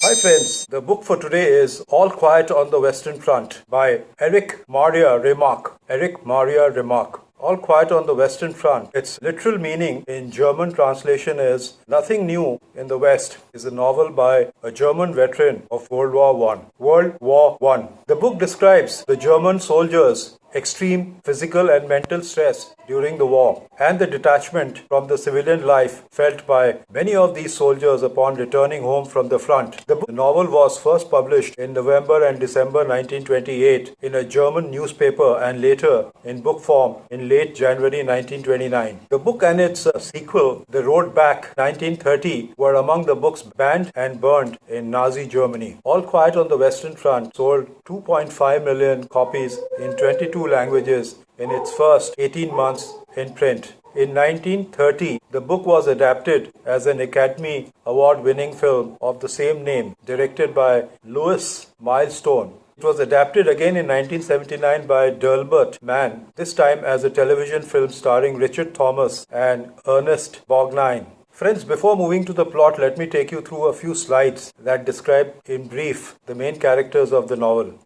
Hi friends, the book for today is All Quiet on the Western Front by Erich Maria Remarque. Erich Maria Remarque. All Quiet on the Western Front. Its literal meaning in German translation is Nothing New in the West is a novel by a German veteran of World War I. World War I. The book describes the German soldiers' extreme physical and mental stress during the war and the detachment from the civilian life felt by many of these soldiers upon returning home from the front. The novel was first published in November and December 1928 in a German newspaper and later in book form in late January 1929. The book and its sequel, The Road Back 1930, were among the books banned and burned in Nazi Germany. All Quiet on the Western Front sold 2.5 million copies in 22 languages in its first 18 months in print. In 1930, the book was adapted as an Academy Award-winning film of the same name, directed by Louis Milestone. It was adapted again in 1979 by Delbert Mann, this time as a television film starring Richard Thomas and Ernest Borgnine. Friends, before moving to the plot, let me take you through a few slides that describe in brief the main characters of the novel.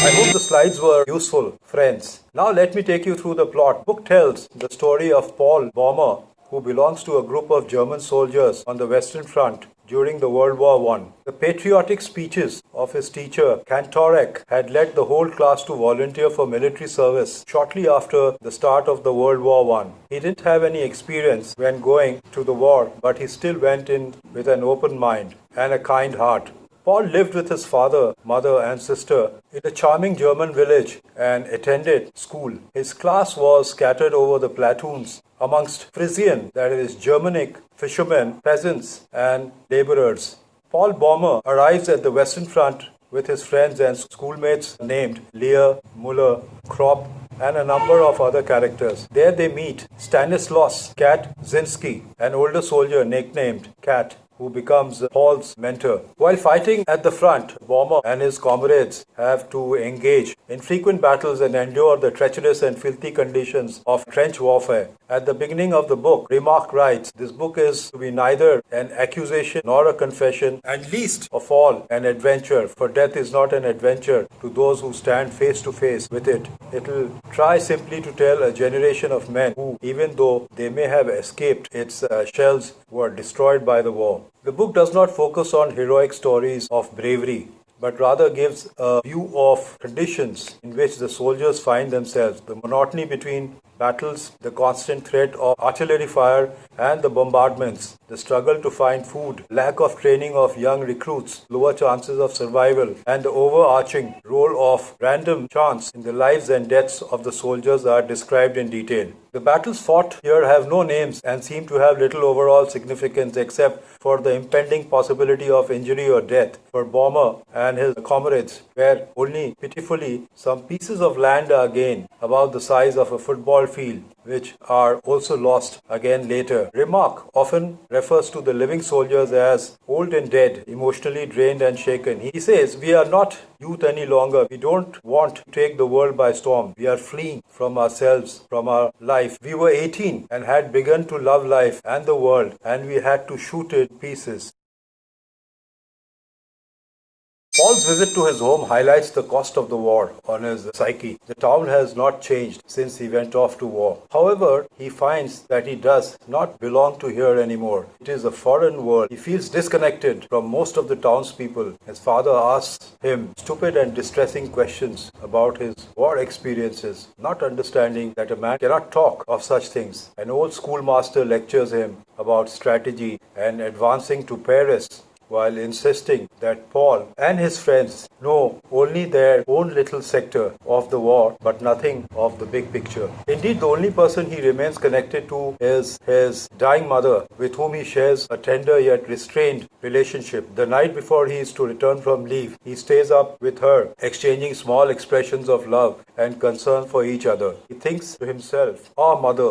I hope the slides were useful, friends. Now let me take you through the plot. The book tells the story of Paul Baumer, who belongs to a group of German soldiers on the Western Front during the World War I. The patriotic speeches of his teacher, Kantorek, had led the whole class to volunteer for military service shortly after the start of the World War I. He didn't have any experience when going to the war, but he still went in with an open mind and a kind heart. Paul lived with his father, mother, and sister in a charming German village and attended school. His class was scattered over the platoons amongst Frisian, that is, Germanic fishermen, peasants, and laborers. Paul Baumer arrives at the Western Front with his friends and schoolmates named Lear, Muller, Kropp, and a number of other characters. There they meet Stanislaus Kat Zinski, an older soldier nicknamed Kat, who becomes Paul's mentor. While fighting at the front, Baumer and his comrades have to engage in frequent battles and endure the treacherous and filthy conditions of trench warfare. At the beginning of the book, Remarque writes, this book is to be neither an accusation nor a confession, and least of all an adventure, for death is not an adventure to those who stand face to face with it. It will try simply to tell a generation of men who, even though they may have escaped its shells, were destroyed by the war. The book does not focus on heroic stories of bravery, but rather gives a view of conditions in which the soldiers find themselves, the monotony between battles, the constant threat of artillery fire and the bombardments, the struggle to find food, lack of training of young recruits, lower chances of survival, and the overarching role of random chance in the lives and deaths of the soldiers are described in detail. The battles fought here have no names and seem to have little overall significance except for the impending possibility of injury or death for Baumer and his comrades, where only pitifully some pieces of land are gained about the size of a football field, which are also lost again later. Remarque often refers to the living soldiers as old and dead, emotionally drained and shaken. He says, we are not youth any longer. We don't want to take the world by storm. We are fleeing from ourselves, from our life. We were 18 and had begun to love life and the world, and we had to shoot it to pieces. Paul's visit to his home highlights the cost of the war on his psyche. The town has not changed since he went off to war. However, he finds that he does not belong to here anymore. It is a foreign world. He feels disconnected from most of the townspeople. His father asks him stupid and distressing questions about his war experiences, not understanding that a man cannot talk of such things. An old schoolmaster lectures him about strategy and advancing to Paris, while insisting that Paul and his friends know only their own little sector of the war but nothing of the big picture. Indeed, the only person he remains connected to is his dying mother, with whom he shares a tender yet restrained relationship. The night before he is to return from leave, he stays up with her, exchanging small expressions of love and concern for each other. He thinks to himself, "Ah, mother,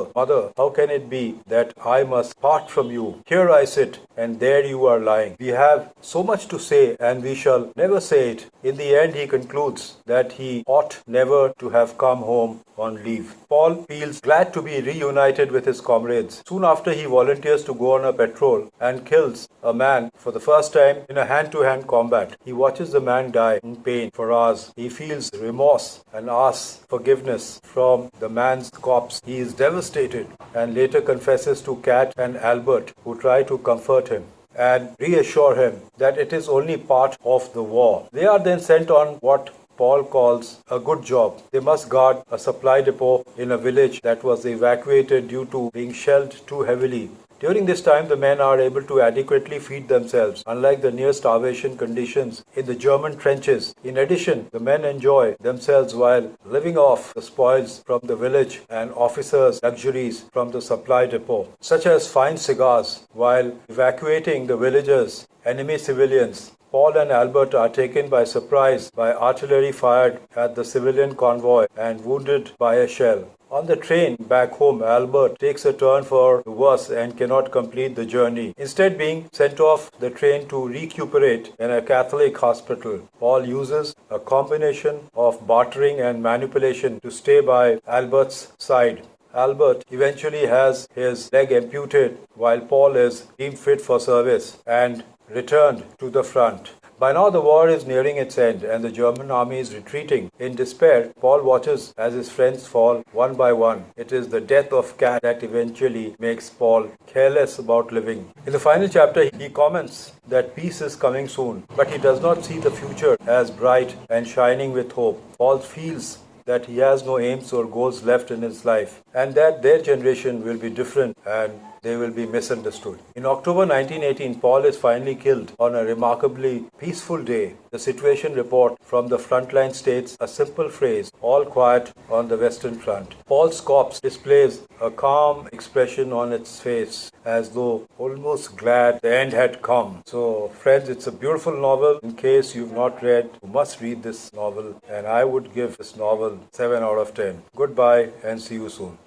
how can it be that I must part from you? Here I sit, and there you are lying. We have so much to say, and we shall never say it." In the end, he concludes that he ought never to have come home on leave. Paul feels glad to be reunited with his comrades. Soon after, he volunteers to go on a patrol and kills a man for the first time in a hand-to-hand combat. He watches the man die in pain for hours. He feels remorse and asks forgiveness from the man's corpse. He is devastated and later confesses to Kat and Albert, who try to comfort him and reassure him that it is only part of the war. They are then sent on what Paul calls a good job. They must guard a supply depot in a village that was evacuated due to being shelled too heavily. During this time, the men are able to adequately feed themselves, unlike the near starvation conditions in the German trenches. In addition, the men enjoy themselves while living off the spoils from the village and officers' luxuries from the supply depot, such as fine cigars. While evacuating the villagers, enemy civilians, Paul and Albert are taken by surprise by artillery fired at the civilian convoy and wounded by a shell. On the train back home, Albert takes a turn for the worse and cannot complete the journey, instead being sent off the train to recuperate in a Catholic hospital. Paul uses a combination of bartering and manipulation to stay by Albert's side. Albert eventually has his leg amputated while Paul is deemed fit for service and returned to the front. By now, the war is nearing its end and the German army is retreating. In despair, Paul watches as his friends fall one by one. It is the death of Kat that eventually makes Paul careless about living. In the final chapter, he comments that peace is coming soon, but he does not see the future as bright and shining with hope. Paul feels that he has no aims or goals left in his life and that their generation will be different and they will be misunderstood. In October 1918, Paul is finally killed on a remarkably peaceful day. The situation report from the front line states a simple phrase, "All quiet on the Western Front." Paul's corpse displays a calm expression on its face, as though almost glad the end had come. So, friends, it's a beautiful novel. In case you've not read, you must read this novel, and I would give this novel 7 out of 10. Goodbye and see you soon.